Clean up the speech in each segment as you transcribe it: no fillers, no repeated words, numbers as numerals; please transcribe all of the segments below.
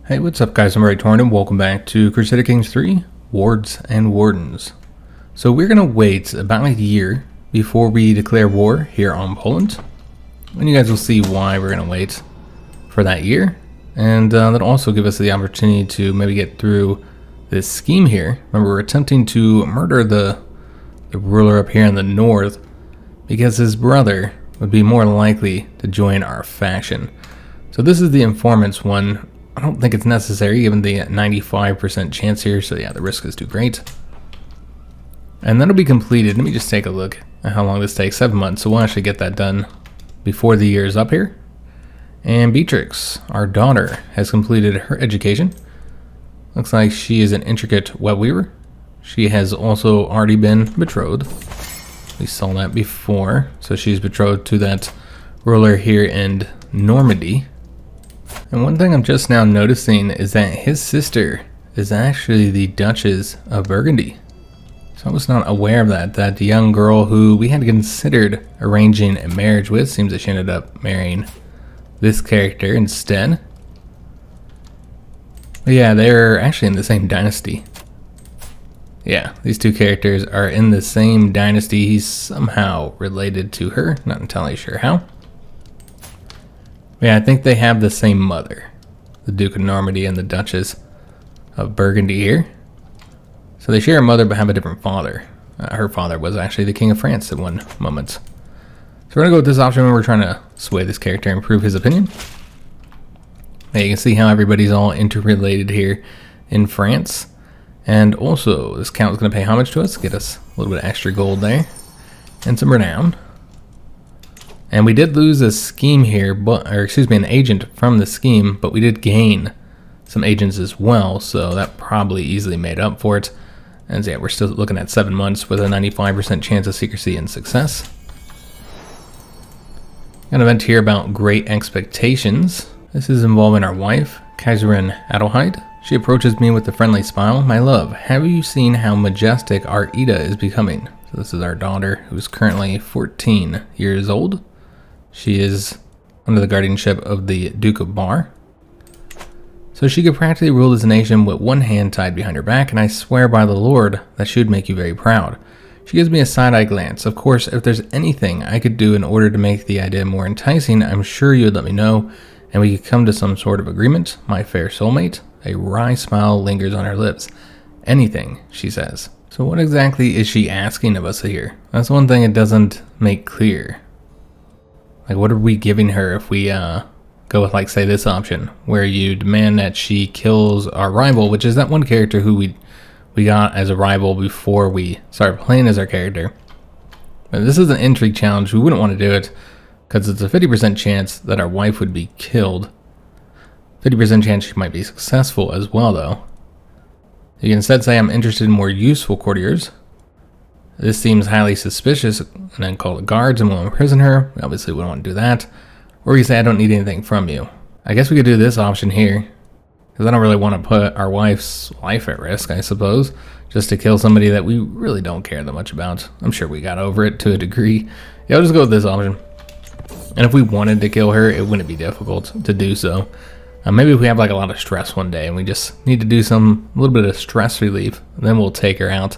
Hey, what's up guys, I'm Praetorian and welcome back to Crusader Kings 3, Wards and Wardens. So we're going to wait about a year before we declare war here on Poland. And you guys will see why we're going to wait for that year. And that'll also give us the opportunity to maybe get through this scheme here. Remember, we're attempting to murder the ruler up here in the north because his brother would be more likely to join our faction. So this is the informants one. I don't think it's necessary given the 95% chance here, so yeah, the risk is too great. And that'll be completed. Let me just take a look at how long this takes. 7 months, so we'll actually get that done before the year is up here. And Beatrix, our daughter, has completed her education. Looks like she is an intricate web weaver. She has also already been betrothed. We saw that before. So she's betrothed to that ruler here in Normandy. And one thing I'm just now noticing is that his sister is actually the Duchess of Burgundy. So I was not aware of that. That young girl who we had considered arranging a marriage with, seems that she ended up marrying this character instead. But yeah, they're actually in the same dynasty. Yeah, these two characters are in the same dynasty. He's somehow related to her, not entirely sure how. Yeah, I think they have the same mother, the Duke of Normandy and the Duchess of Burgundy here. So they share a mother but have a different father. Her father was actually the King of France at one moment. So we're going to go with this option when we're trying to sway this character and prove his opinion. Now you can see how everybody's all interrelated here in France. And also, this count is going to pay homage to us, get us a little bit of extra gold there, and some renown. And we did lose a scheme here, an agent from the scheme, but we did gain some agents as well, so that probably easily made up for it. And so yeah, we're still looking at 7 months with a 95% chance of secrecy and success. Got an event here about great expectations. This is involving our wife, Kaiserin Adelheid. She approaches me with a friendly smile. My love, have you seen how majestic our Ida is becoming? So this is our daughter, who's currently 14 years old. She is under the guardianship of the Duke of Bar. So she could practically rule this nation with one hand tied behind her back, and I swear by the Lord that she would make you very proud. She gives me a side-eye glance. Of course, if there's anything I could do in order to make the idea more enticing, I'm sure you would let me know, and we could come to some sort of agreement, my fair soulmate. A wry smile lingers on her lips. Anything, she says. So what exactly is she asking of us here? That's one thing it doesn't make clear. Like, what are we giving her if we go with, like, say, this option, where you demand that she kills our rival, which is that one character who we got as a rival before we started playing as our character. But this is an intrigue challenge. We wouldn't want to do it because it's a 50% chance that our wife would be killed. 50% chance she might be successful as well, though. You can instead say I'm interested in more useful courtiers. This seems highly suspicious, and then call the guards and we'll imprison her. We obviously wouldn't want to do that. Or you say I don't need anything from you. I guess we could do this option here, because I don't really want to put our wife's life at risk, I suppose, just to kill somebody that we really don't care that much about. I'm sure we got over it to a degree. Yeah, I'll just go with this option. And if we wanted to kill her, it wouldn't be difficult to do so. Maybe if we have like a lot of stress one day and we just need to do a little bit of stress relief, then we'll take her out.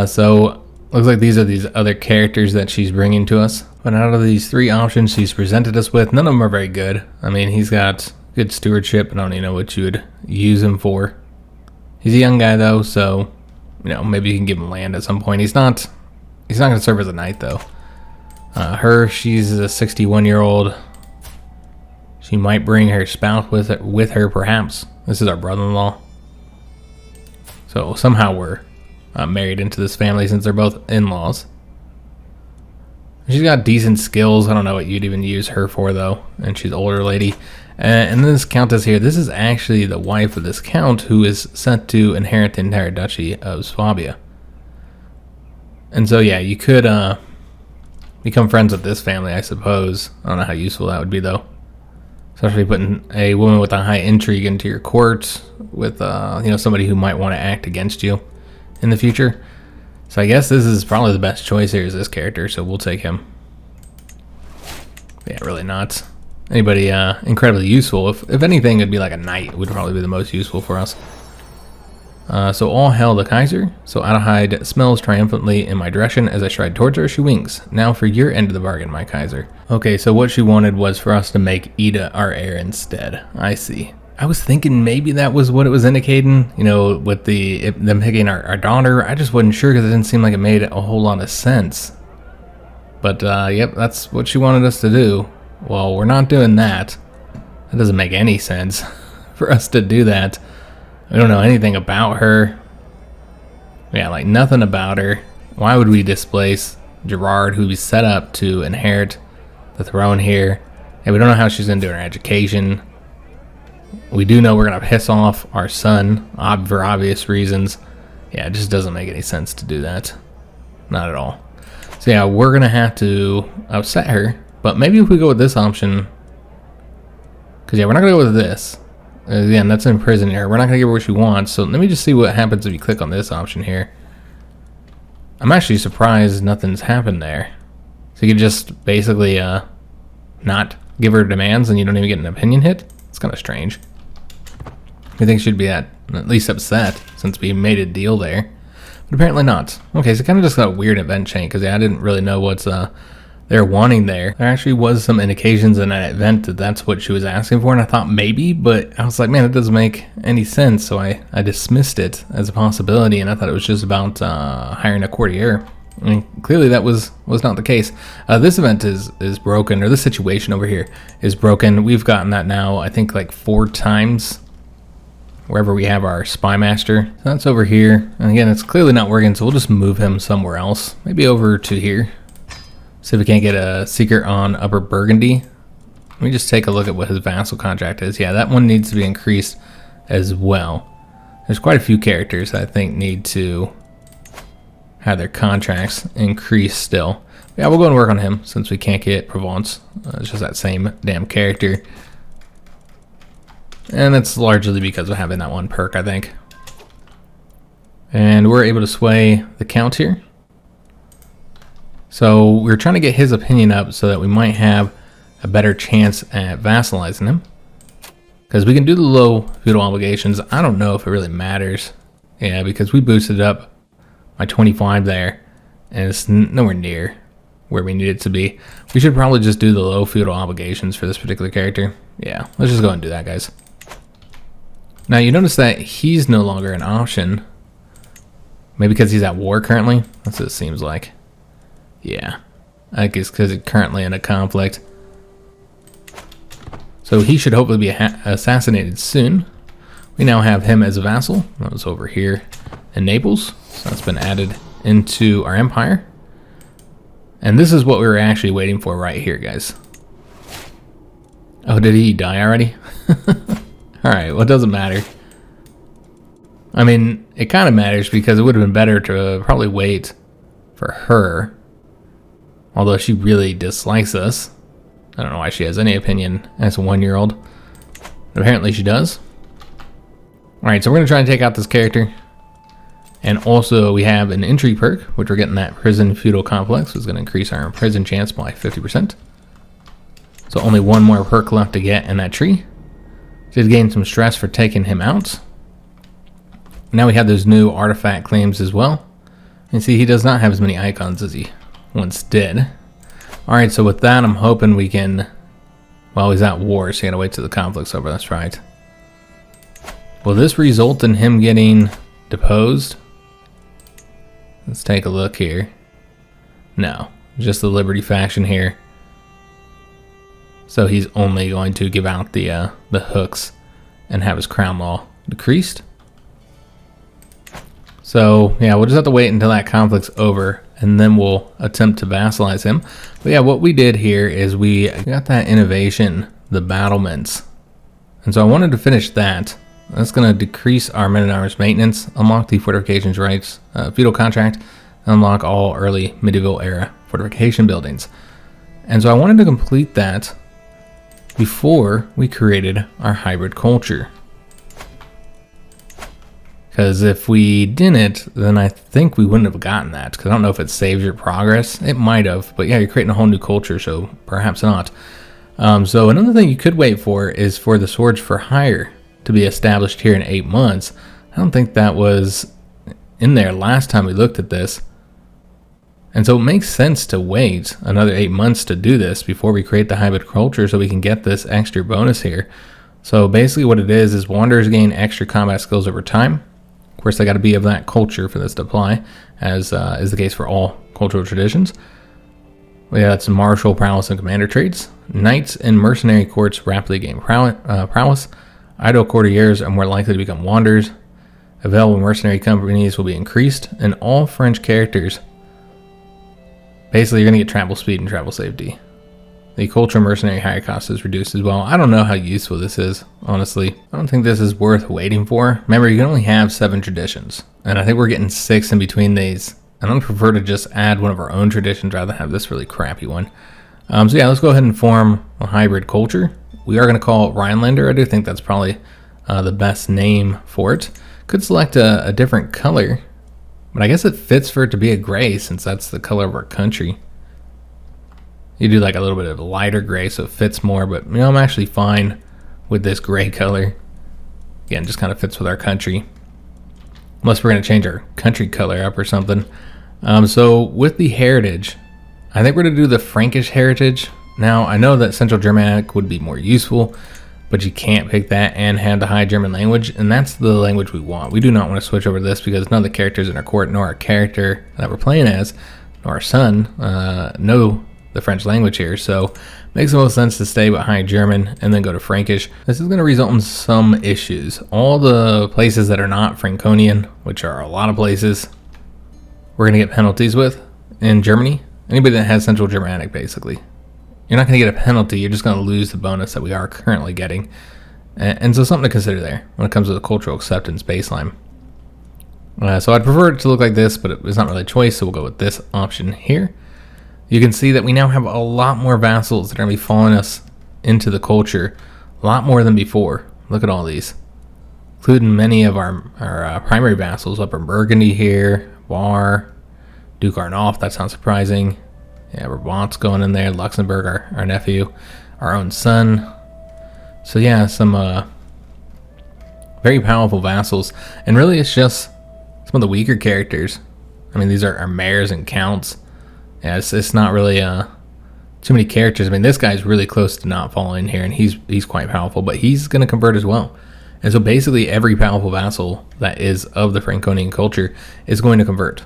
So looks like these are these other characters that she's bringing to us. But out of these 3 options she's presented us with, none of them are very good. I mean, he's got good stewardship, and I don't even know what you would use him for. He's a young guy though, so maybe you can give him land at some point. He's not going to serve as a knight though. She's a 61-year-old. She might bring her spouse with her, perhaps. This is our brother-in-law. So somehow we're married into this family since they're both in-laws. She's got decent skills. I don't know what you'd even use her for, though. And she's an older lady. And this countess here, this is actually the wife of this count who is set to inherit the entire duchy of Swabia. And so, yeah, you could become friends with this family, I suppose. I don't know how useful that would be, though. Especially putting a woman with a high intrigue into your court with, somebody who might want to act against you in the future. So I guess this is probably the best choice here is this character, so we'll take him. Yeah, really not. anybody incredibly useful. If anything, it'd be like a knight would probably be the most useful for us. So all hail the Kaiser. So Adelheid smells triumphantly in my direction as I stride towards her. She winks. Now for your end of the bargain, my Kaiser. Okay, so what she wanted was for us to make Ida our heir instead. I see. I was thinking maybe that was what it was indicating, you know, with them picking our daughter. I just wasn't sure because it didn't seem like it made a whole lot of sense. But yep, that's what she wanted us to do. Well, we're not doing that. That doesn't make any sense for us to do that. We don't know anything about her. Yeah, like nothing about her. Why would we displace Gerard, who we set up to inherit the throne here? And we don't know how she's going to do her education. We do know we're going to piss off our son for obvious reasons. Yeah, it just doesn't make any sense to do that. Not at all. So yeah, we're going to have to upset her. But maybe if we go with this option. Because yeah, we're not going to go with this. Again, that's in prison here. We're not going to give her what she wants. So let me just see what happens if you click on this option here. I'm actually surprised nothing's happened there. So you can just basically not give her demands and you don't even get an opinion hit. It's kind of strange. I think she'd be at least upset since we made a deal there. But apparently not. Okay, so kind of just got a weird event chain because I didn't really know what's they're wanting there. There actually was some indications in that event that that's what she was asking for, and I thought maybe, but I was like, man, it doesn't make any sense, so I dismissed it as a possibility, and I thought it was just about hiring a courtier. I mean, clearly that was not the case. This event is broken, or this situation over here is broken. We've gotten that now, I think, like 4 times, wherever we have our spy master. So that's over here, and again, it's clearly not working, so we'll just move him somewhere else, maybe over to here. See if we can't get a secret on Upper Burgundy. Let me just take a look at what his vassal contract is. Yeah, that one needs to be increased as well. There's quite a few characters that I think need to have their contracts increased still. Yeah, we'll go and work on him since we can't get Provence. It's just that same damn character. And it's largely because of having that one perk, I think. And we're able to sway the count here. So we're trying to get his opinion up so that we might have a better chance at vassalizing him. Because we can do the low feudal obligations. I don't know if it really matters. Yeah, because we boosted up by 25 there. And it's nowhere near where we need it to be. We should probably just do the low feudal obligations for this particular character. Yeah, let's just go and do that, guys. Now you notice that he's no longer an option. Maybe because he's at war currently? That's what it seems like. Yeah, I guess because he's currently in a conflict. So he should hopefully be assassinated soon. We now have him as a vassal. That was over here in Naples. So that's been added into our empire. And this is what we were actually waiting for right here, guys. Oh, did he die already? Alright, well, it doesn't matter. I mean, it kind of matters because it would have been better to probably wait for her. Although she really dislikes us. I don't know why she has any opinion as a 1-year-old. But apparently she does. Alright, so we're going to try and take out this character. And also we have an entry perk, which we're getting that prison feudal complex. Which is going to increase our prison chance by 50%. So only one more perk left to get in that tree. Did gain some stress for taking him out. Now we have those new artifact claims as well. And see, he does not have as many icons as he once did. Alright, so with that, I'm hoping we can... Well, he's at war, so you gotta wait till the conflict's over, that's right. Will this result in him getting deposed? Let's take a look here. No, just the Liberty faction here. So he's only going to give out the hooks and have his crown law decreased. So yeah, we'll just have to wait until that conflict's over and then we'll attempt to vassalize him. But yeah, what we did here is we got that innovation, the battlements. And so I wanted to finish that. That's going to decrease our men-at-arms maintenance, unlock the fortifications rights, feudal contract, unlock all early medieval era fortification buildings. And so I wanted to complete that before we created our hybrid culture. Because if we didn't, then I think we wouldn't have gotten that. Because I don't know if it saves your progress. It might have. But yeah, you're creating a whole new culture, so perhaps not. So another thing you could wait for is for the Swords for Hire to be established here in 8 months. I don't think that was in there last time we looked at this. And so it makes sense to wait another 8 months to do this before we create the hybrid culture so we can get this extra bonus here. So basically what it is Wanderers gain extra combat skills over time. Of course, they got to be of that culture for this to apply, as is the case for all cultural traditions. Yeah, that's martial, prowess, and commander traits. Knights and mercenary courts rapidly gain prowess. Idle courtiers are more likely to become wanderers. Available mercenary companies will be increased, and all French characters. Basically, you're going to get travel speed and travel safety. The cultural mercenary hire cost is reduced as well. I don't know how useful this is, honestly. I don't think this is worth waiting for. Remember, you can only have 7 traditions, and I think we're getting 6 in between these. And I would prefer to just add one of our own traditions rather than have this really crappy one. So yeah, let's go ahead and form a hybrid culture. We are going to call it Rhinelander. I do think that's probably the best name for it. Could select a different color, but I guess it fits for it to be a gray since that's the color of our country. You do like a little bit of a lighter gray so it fits more, but you know, I'm actually fine with this gray color. Again, just kind of fits with our country. Unless we're going to change our country color up or something. So with the heritage, I think we're going to do the Frankish heritage. Now, I know that Central Germanic would be more useful, but you can't pick that and have the High German language, and that's the language we want. We do not want to switch over to this because none of the characters in our court, nor our character that we're playing as, nor our son, know the French language here, so makes the most sense to stay with High German and then go to Frankish. This is going to result in some issues. All the places that are not Franconian, which are a lot of places, we're going to get penalties with in Germany. Anybody that has Central Germanic, basically. You're not going to get a penalty, you're just going to lose the bonus that we are currently getting. And so something to consider there when it comes to the cultural acceptance baseline. So I'd prefer it to look like this, but it's not really a choice, so we'll go with this option here. You can see that we now have a lot more vassals that are going to be following us into the culture, a lot more than before. Look at all these, including many of our primary vassals up in Burgundy here, Bar, Duke Arnulf, that's not surprising. Yeah, Brabant's going in there, Luxembourg, our nephew, our own son. So yeah, some very powerful vassals, and really it's just some of the weaker characters. I mean, these are our mayors and counts. Yeah, it's not really too many characters. I mean, this guy's really close to not falling here, and he's quite powerful, but he's going to convert as well. And so basically every powerful vassal that is of the Franconian culture is going to convert.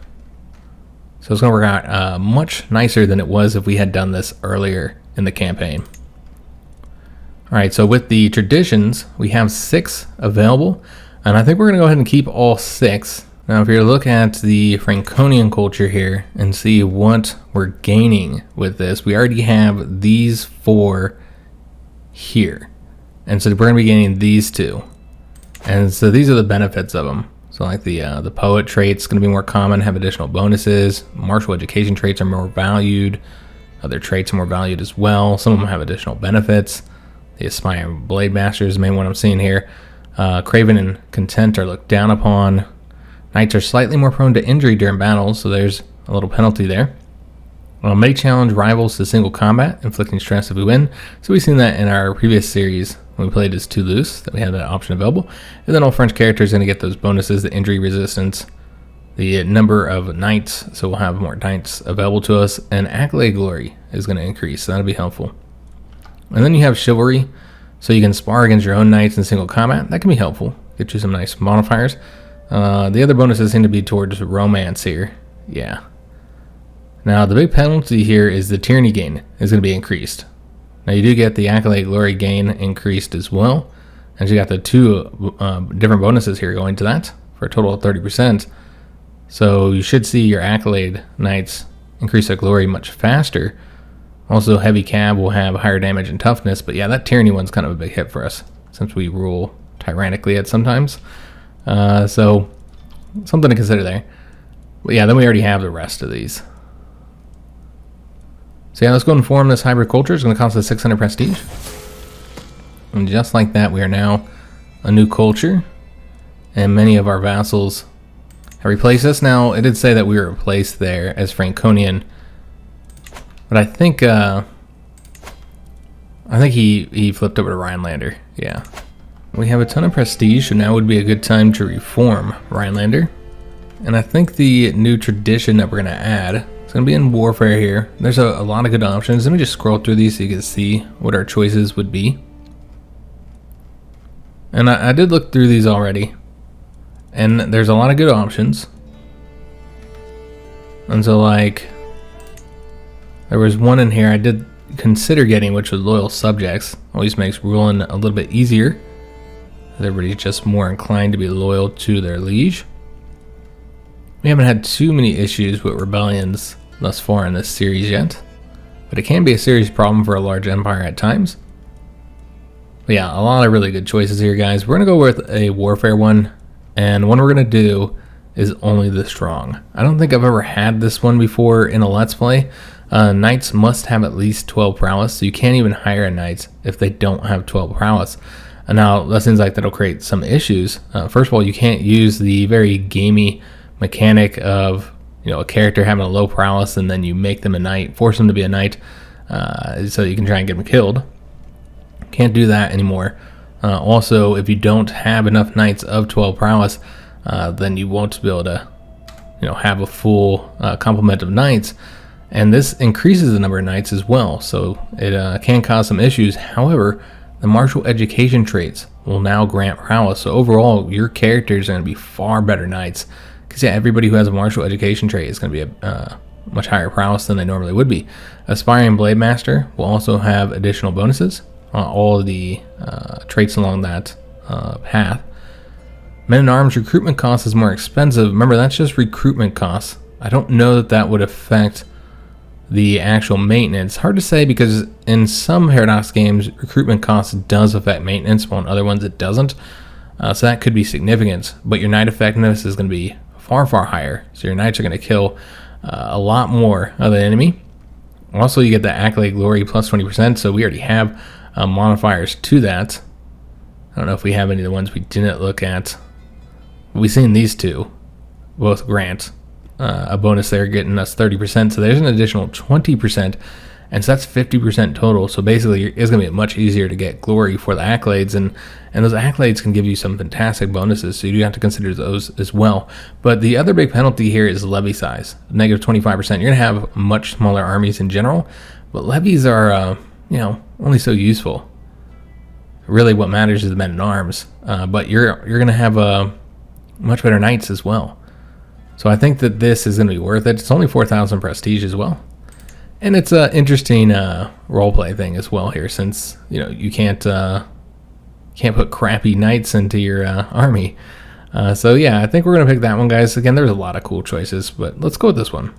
So it's going to work out much nicer than it was if we had done this earlier in the campaign. All right, so with the traditions, we have 6 available, and I think we're going to go ahead and keep all 6. Now, if you look at the Franconian culture here and see what we're gaining with this, we already have these 4 here. And so we're going to be gaining these 2. And so these are the benefits of them. So like the poet trait's going to be more common, have additional bonuses. Martial education traits are more valued. Other traits are more valued as well. Some of them have additional benefits. The aspiring blade master is the main one I'm seeing here. Craven and content are looked down upon. Knights are slightly more prone to injury during battles, so there's a little penalty there. May challenge rivals to single combat, inflicting stress if we win. So we've seen that in our previous series when we played as Toulouse, that we had that option available. And then all French characters are going to get those bonuses, the injury resistance, the number of knights, so we'll have more knights available to us, and accolade glory is going to increase, so that'll be helpful. And then you have chivalry, so you can spar against your own knights in single combat. That can be helpful, get you some nice modifiers. The other bonuses seem to be towards romance here. Yeah. Now, the big penalty here is the tyranny gain is going to be increased. Now, you do get the accolade glory gain increased as well. And you got the 2 different bonuses here going to that for a total of 30%. So you should see your accolade knights increase their glory much faster. Also, heavy cab will have higher damage and toughness. But yeah, that tyranny one's kind of a big hit for us since we rule tyrannically at sometimes. So something to consider there. But yeah, then we already have the rest of these. So yeah, let's go and form this hybrid culture. It's going to cost us 600 prestige. And just like that, we are now a new culture. And many of our vassals have replaced us. Now, it did say that we were replaced there as Franconian. But I think I think he flipped over to Rhinelander. Yeah. We have a ton of prestige, so now would be a good time to reform Rhinelander. And I think the new tradition that we're going to add is going to be in warfare here. There's a lot of good options. Let me just scroll through these so you can see what our choices would be. And I did look through these already. And there's a lot of good options. And so, like, there was one in here I did consider getting, which was loyal subjects. Always makes ruling a little bit easier. Everybody's just more inclined to be loyal to their liege. We haven't had too many issues with rebellions thus far in this series yet, but it can be a serious problem for a large empire at times. But yeah, a lot of really good choices here, guys. We're going to go with a warfare one, and one we're going to do is only the strong. I don't think I've ever had this one before in a Let's Play. Knights must have at least 12 prowess, so you can't even hire a knight if they don't have 12 prowess. And now, that seems like that'll create some issues. First of all, you can't use the very gamey mechanic of, you know, a character having a low prowess and then you make them a knight, force them to be a knight, so you can try and get them killed. Can't do that anymore. Also, if you don't have enough knights of 12 prowess, then you won't be able to, you know, have a full complement of knights. And this increases the number of knights as well, so it can cause some issues. However, the martial education traits will now grant prowess, so overall your characters are going to be far better knights. Because yeah, everybody who has a martial education trait is going to be a much higher prowess than they normally would be. Aspiring Blade Master will also have additional bonuses. All of the traits along that path. Men-at-Arms recruitment cost is more expensive. Remember, that's just recruitment costs. I don't know that that would affect the actual maintenance. Hard to say, because in some Paradox games, recruitment costs does affect maintenance, while in other ones it doesn't. So that could be significant. But your knight effectiveness is going to be far, far higher. So your knights are going to kill a lot more of the enemy. Also, you get the Accolade Glory plus 20%, so we already have modifiers to that. I don't know if we have any of the ones we didn't look at. We've seen these two both grant a bonus there, getting us 30%, so there's an additional 20%, and so that's 50% total. So basically it's going to be much easier to get glory for the accolades, and those accolades can give you some fantastic bonuses, so you do have to consider those as well. But the other big penalty here is levy size, negative 25%. You're going to have much smaller armies in general, but levies are you know, only so useful. Really what matters is the men-at-arms, but you're going to have much better knights as well. So I think that this is going to be worth it. It's only 4,000 prestige as well. And it's an interesting roleplay thing as well here, since, you know, you can't put crappy knights into your army. So yeah, I think we're going to pick that one, guys. Again, there's a lot of cool choices, but let's go with this one.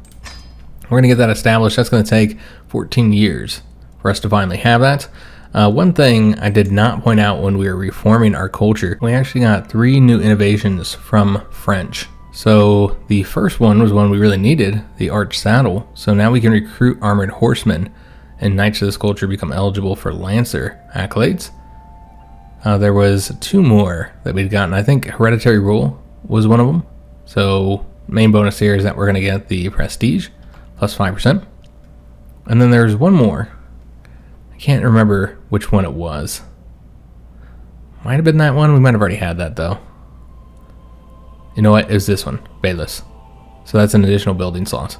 We're going to get that established. That's going to take 14 years for us to finally have that. One thing I did not point out when we were reforming our culture, we actually got 3 new innovations from French. So the first one was one we really needed, the Arch Saddle. So now we can recruit armored horsemen, and knights of this culture become eligible for Lancer accolades. There was 2 more that we'd gotten. I think Hereditary Rule was one of them. So main bonus here is that we're going to get the Prestige, plus 5%. And then there's one more. I can't remember which one it was. Might have been that one. We might have already had that though. You know what? It was this one, Bayless. So that's an additional building slot.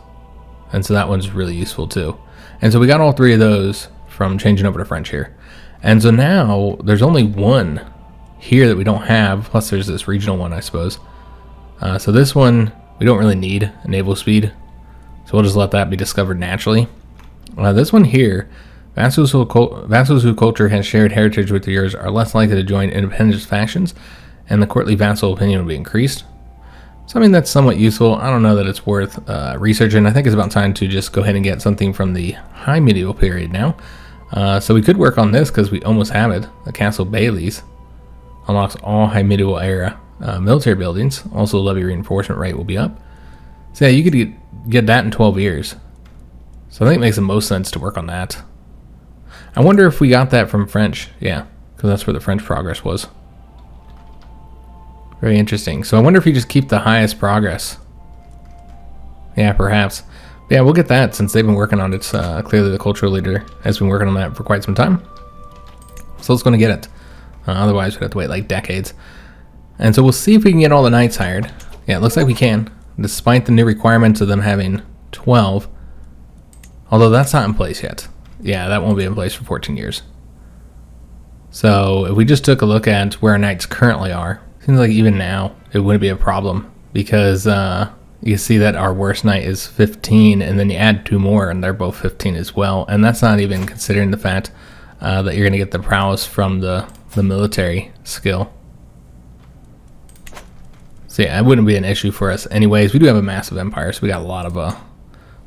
And so that one's really useful too. And so we got all 3 of those from changing over to French here. And so now there's only one here that we don't have, plus there's this regional one, I suppose. So this one, we don't really need a naval speed. So we'll just let that be discovered naturally. This one here, vassals whose culture has shared heritage with yours are less likely to join independent factions, and the courtly vassal opinion will be increased. So I mean, that's somewhat useful. I don't know that it's worth researching. I think it's about time to just go ahead and get something from the high medieval period now. So we could work on this because we almost have it. The Castle Bailey's unlocks all high medieval era military buildings. Also, levy reinforcement rate will be up. So yeah, you could get that in 12 years. So I think it makes the most sense to work on that. I wonder if we got that from French. Yeah, because that's where the French progress was. Very interesting. So I wonder if you just keep the highest progress. Yeah, perhaps. But yeah, we'll get that since they've been working on it. Clearly the cultural leader has been working on that for quite some time. so let's go and get it. Otherwise, we'd have to wait like decades. And so we'll see if we can get all the knights hired. Yeah, it looks like we can, despite the new requirements of them having 12. Although that's not in place yet. Yeah, that won't be in place for 14 years. So if we just took a look at where our knights currently are, seems like even now it wouldn't be a problem, because you see that our worst knight is 15, and then you add 2 more and they're both 15 as well. And that's not even considering the fact that you're going to get the prowess from the military skill. So yeah, it wouldn't be an issue for us anyways. We do have a massive empire, so we got a lot of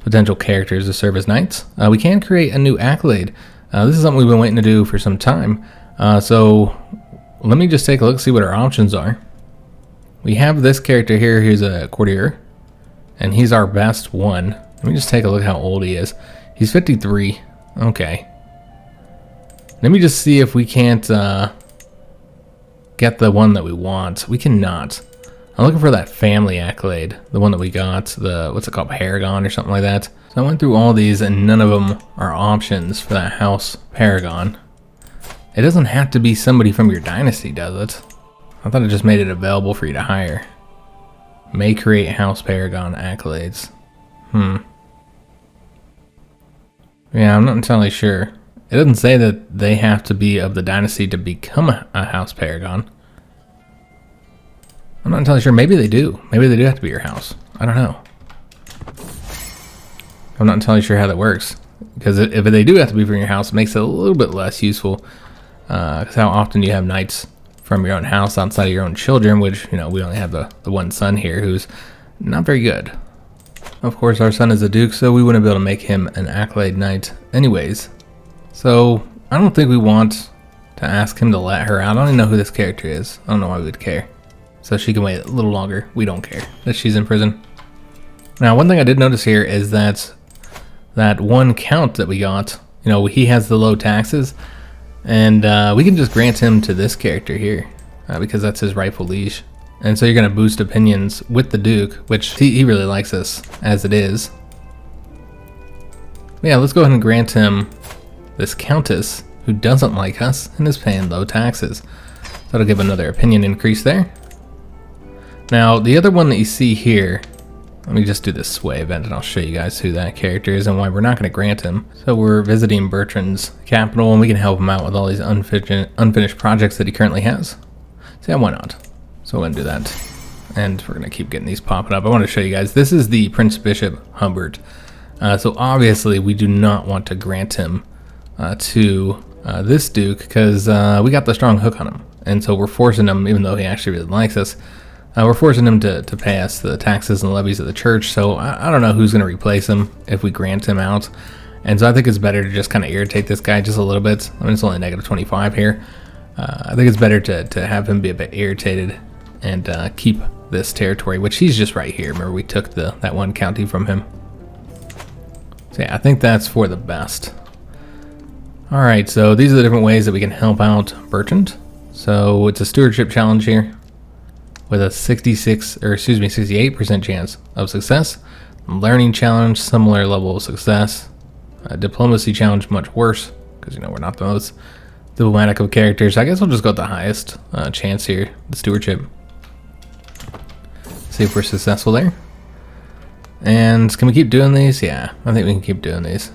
potential characters to serve as knights. We can create a new accolade. This is something we've been waiting to do for some time. So let me just take a look, see what our options are. We have this character here who's a courtier, and he's our best one. Let me just take a look how old he is. He's 53. Okay. Let me just see if we can't get the one that we want. We cannot. I'm looking for that family accolade, the one that we got, the, what's it called, Paragon or something like that. So I went through all these and none of them are options for that house Paragon. It doesn't have to be somebody from your dynasty, does it? I thought it just made it available for you to hire. May create house Paragon accolades. Yeah, I'm not entirely sure. It doesn't say that they have to be of the dynasty to become a house Paragon. I'm not entirely sure. Maybe they do. Maybe they do have to be your house. I don't know. I'm not entirely sure how that works. Because if they do have to be from your house, it makes it a little bit less useful. Because how often do you have knights from your own house outside of your own children, which, you know, we only have the one son here who's not very good. Of course, our son is a duke, so we wouldn't be able to make him an accolade knight anyways. So I don't think we want to ask him to let her out. I don't even know who this character is. I don't know why we would care. So she can wait a little longer. We don't care that she's in prison. Now, one thing I did notice here is that one count that we got, you know, he has the low taxes, and we can just grant him to this character here because that's his rightful liege. And so you're going to boost opinions with the Duke, which he really likes us as it is. Yeah, let's go ahead and grant him this Countess who doesn't like us and is paying low taxes. So that'll give another opinion increase there. Now, the other one that you see here, let me just do this sway event and I'll show you guys who that character is and why we're not going to grant him. So we're visiting Bertrand's capital and we can help him out with all these unfinished projects that he currently has. So yeah, why not? So we're going to do that. And we're going to keep getting these popping up. I want to show you guys, this is the Prince Bishop Humbert. So obviously we do not want to grant him to this Duke because we got the strong hook on him. And so we're forcing him, even though he actually really likes us, we're forcing him to pay us the taxes and levies of the church. So I don't know who's going to replace him if we grant him out. And so I think it's better to just kind of irritate this guy just a little bit. I mean, it's only negative 25 here. I think it's better to have him be a bit irritated and keep this territory, which he's just right here. Remember, we took that one county from him. So yeah, I think that's for the best. All right, so these are the different ways that we can help out Bertrand. So it's a stewardship challenge here with a 68% chance of success. Learning challenge, similar level of success. Diplomacy challenge, much worse, because, you know, we're not the most diplomatic of characters. I guess we'll just go with the highest chance here, the stewardship. See if we're successful there. And can we keep doing these? Yeah, I think we can keep doing these.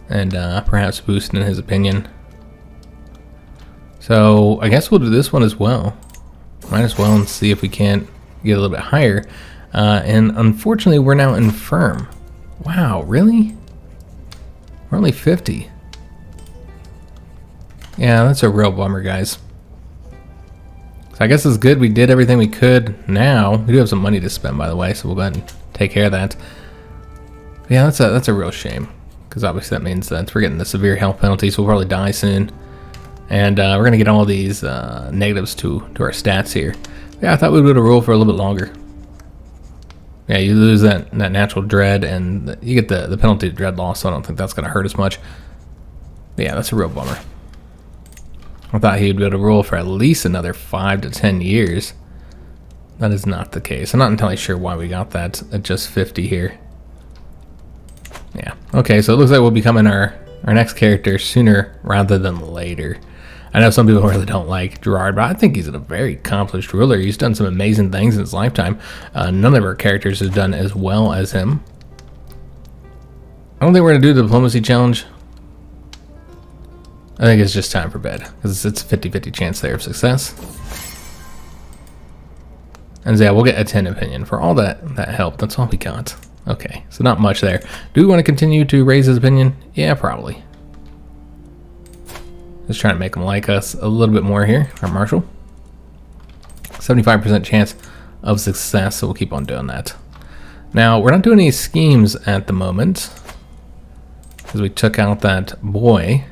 And perhaps boosting his opinion. So I guess we'll do this one as well. Might as well and see if we can't get a little bit higher. And unfortunately, we're now infirm. Wow, really? We're only 50. Yeah, that's a real bummer, guys. So I guess it's good we did everything we could now. We do have some money to spend, by the way, so we'll go ahead and take care of that. But yeah, that's a real shame, because obviously that means that we're getting the severe health penalty, so we'll probably die soon. And we're going to get all these negatives to our stats here. Yeah, I thought we would have rolled for a little bit longer. Yeah, you lose that natural dread, and you get the penalty of dread loss, so I don't think that's going to hurt as much. But yeah, that's a real bummer. I thought he would be able to roll for at least another 5 to 10 years. That is not the case. I'm not entirely sure why we got that at just 50 here. Yeah, okay, so it looks like we'll be becoming our our next character sooner rather than later. I know some people really don't like Gerard, but I think he's a very accomplished ruler. He's done some amazing things in his lifetime. None of our characters have done as well as him. I don't think we're going to do the diplomacy challenge. I think it's just time for bed, because it's a 50-50 chance there of success. And so yeah, we'll get a 10 opinion for all that help. That's all we got. Okay, so not much there. Do we want to continue to raise his opinion? Yeah, probably. Just trying to make him like us a little bit more here, our marshal. 75% chance of success, so we'll keep on doing that. Now, we're not doing any schemes at the moment, because we took out that boy.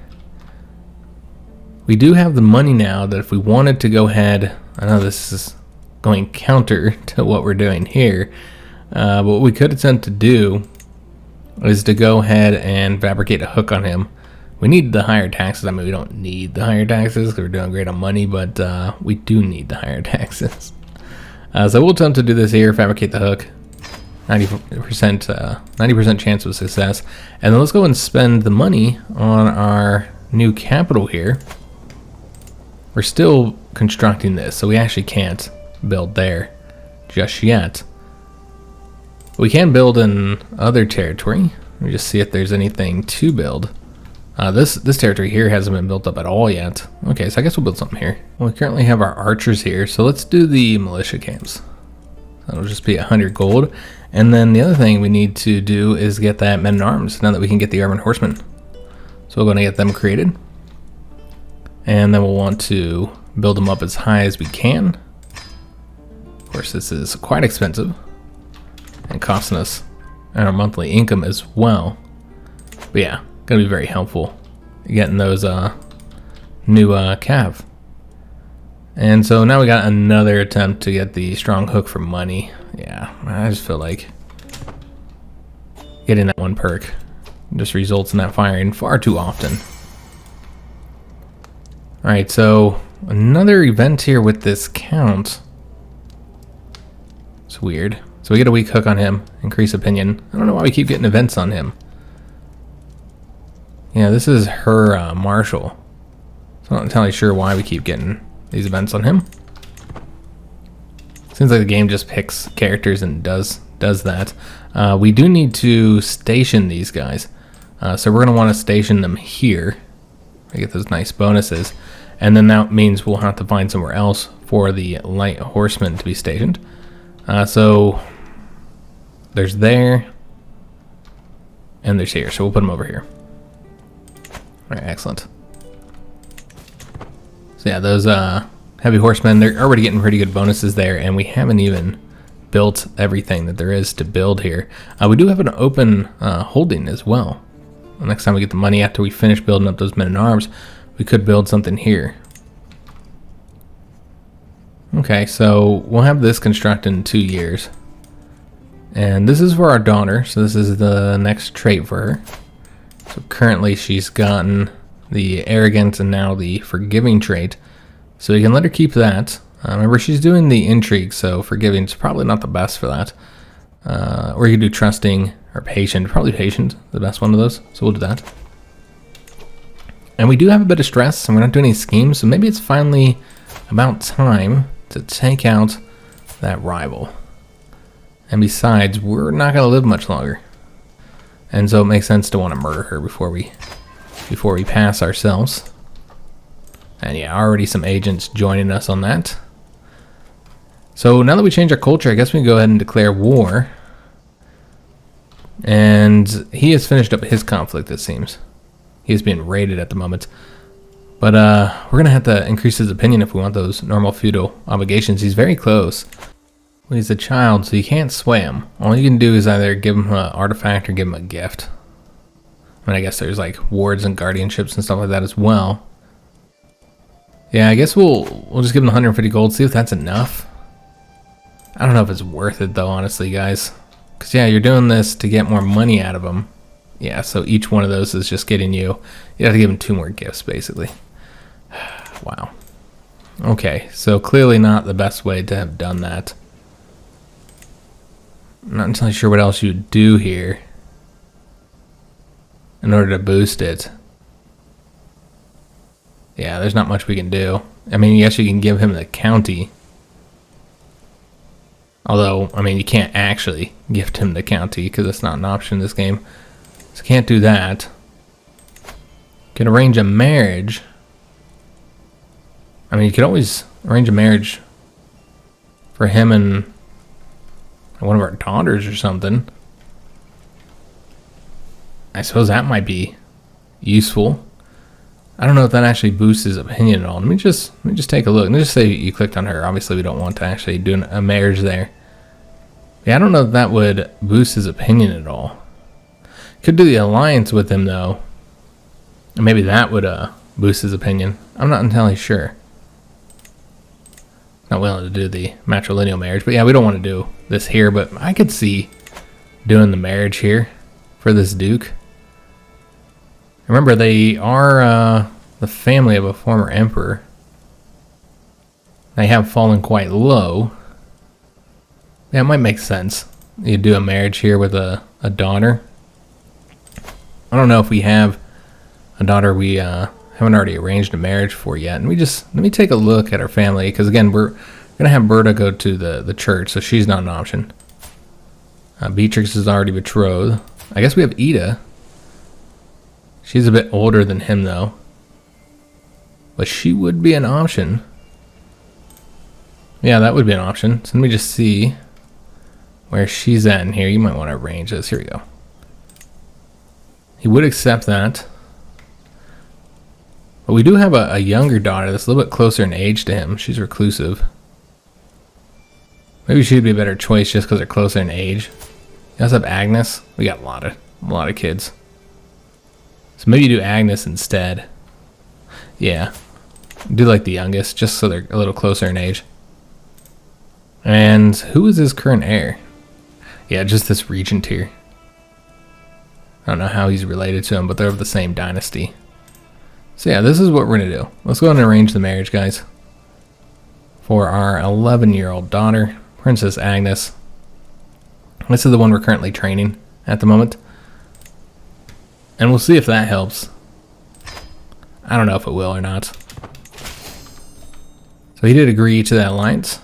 We do have the money now that if we wanted to go ahead, I know this is going counter to what we're doing here, but what we could attempt to do is to go ahead and fabricate a hook on him. We need the higher taxes. I mean, we don't need the higher taxes because we're doing great on money, but we do need the higher taxes. So we'll attempt to do this here, fabricate the hook. 90% chance of success. And then let's go and spend the money on our new capital here. We're still constructing this, so we actually can't build there just yet. We can build in other territory. Let me just see if there's anything to build. This territory here hasn't been built up at all yet. Okay, so I guess we'll build something here. Well, we currently have our archers here, so let's do the militia camps. That'll just be 100 gold. And then the other thing we need to do is get that men-at-arms, now that we can get the armored horsemen. So we're going to get them created. And then we'll want to build them up as high as we can. Of course, this is quite expensive and costing us our monthly income as well. But yeah, gonna be very helpful getting those new cav. And so now we got another attempt to get the strong hook for money. Yeah, I just feel like getting that one perk just results in that firing far too often. Alright, so another event here with this count. It's weird. So we get a weak hook on him, increase opinion. I don't know why we keep getting events on him. Yeah, this is her marshal. So I'm not entirely sure why we keep getting these events on him. Seems like the game just picks characters and does that. We do need to station these guys. So we're going to want to station them here. I get those nice bonuses. And then that means we'll have to find somewhere else for the light horsemen to be stationed. So there's there. And there's here. So we'll put them over here. Alright, excellent. So yeah, those heavy horsemen, they're already getting pretty good bonuses there, and we haven't even built everything that there is to build here. We do have an open holding as well. The next time we get the money after we finish building up those men-at-arms, we could build something here. Okay, so we'll have this constructed in 2 years. And this is for our daughter, so this is the next trait for her. So currently she's gotten the arrogance and now the forgiving trait. So you can let her keep that. Remember, she's doing the intrigue, so forgiving is probably not the best for that. Or you can do trusting or patient. Probably patient, the best one of those. So we'll do that. And we do have a bit of stress, and we're not doing any schemes, so maybe it's finally about time to take out that rival. And besides, we're not going to live much longer. And so it makes sense to want to murder her before we pass ourselves. And yeah, already some agents joining us on that. So now that we change our culture, I guess we can go ahead and declare war. And he has finished up his conflict, it seems. He is being raided at the moment. But we're going to have to increase his opinion if we want those normal feudal obligations. He's very close. Well, he's a child, so you can't sway him. All you can do is either give him an artifact or give him a gift. I mean, I guess there's like wards and guardianships and stuff like that as well. Yeah, I guess we'll just give him 150 gold, see if that's enough. I don't know if it's worth it though, honestly, guys. Because yeah, you're doing this to get more money out of him. Yeah, so each one of those is just getting you have to give him 2 more gifts, basically. Wow. Okay, so clearly not the best way to have done that. I'm not entirely sure what else you'd do here in order to boost it. Yeah, there's not much we can do. I mean, yes, you can give him the county. Although, I mean, you can't actually gift him the county because it's not an option in this game. So can't do that. Can arrange a marriage. I mean, you could always arrange a marriage for him and one of our daughters or something. I suppose that might be useful. I don't know if that actually boosts his opinion at all. Let me just take a look. Let me just say you clicked on her. Obviously, we don't want to actually do a marriage there. Yeah, I don't know if that would boost his opinion at all. Could do the alliance with him, though. And maybe that would boost his opinion. I'm not entirely sure. Not willing to do the matrilineal marriage. But yeah, we don't want to do this here. But I could see doing the marriage here for this duke. Remember, they are the family of a former emperor. They have fallen quite low. Yeah, it might make sense. You do a marriage here with a daughter. I don't know if we have a daughter we haven't already arranged a marriage for yet. And let me take a look at our family, because again, we're gonna have Berta go to the church, so she's not an option. Beatrix is already betrothed. I guess we have Ida. She's a bit older than him though, but she would be an option. Yeah, that would be an option. So let me just see where she's at in here. You might want to arrange this. Here we go. He would accept that. But we do have a younger daughter that's a little bit closer in age to him. She's reclusive. Maybe she'd be a better choice just because they're closer in age. You also have Agnes. We got a lot of kids. So maybe you do Agnes instead. Yeah. Do like the youngest, just so they're a little closer in age. And who is his current heir? Yeah, just this regent here. I don't know how he's related to him, but they're of the same dynasty. So yeah, this is what we're going to do. Let's go ahead and arrange the marriage, guys. For our 11-year-old daughter, Princess Agnes. This is the one we're currently training at the moment. And we'll see if that helps. I don't know if it will or not. So he did agree to that alliance.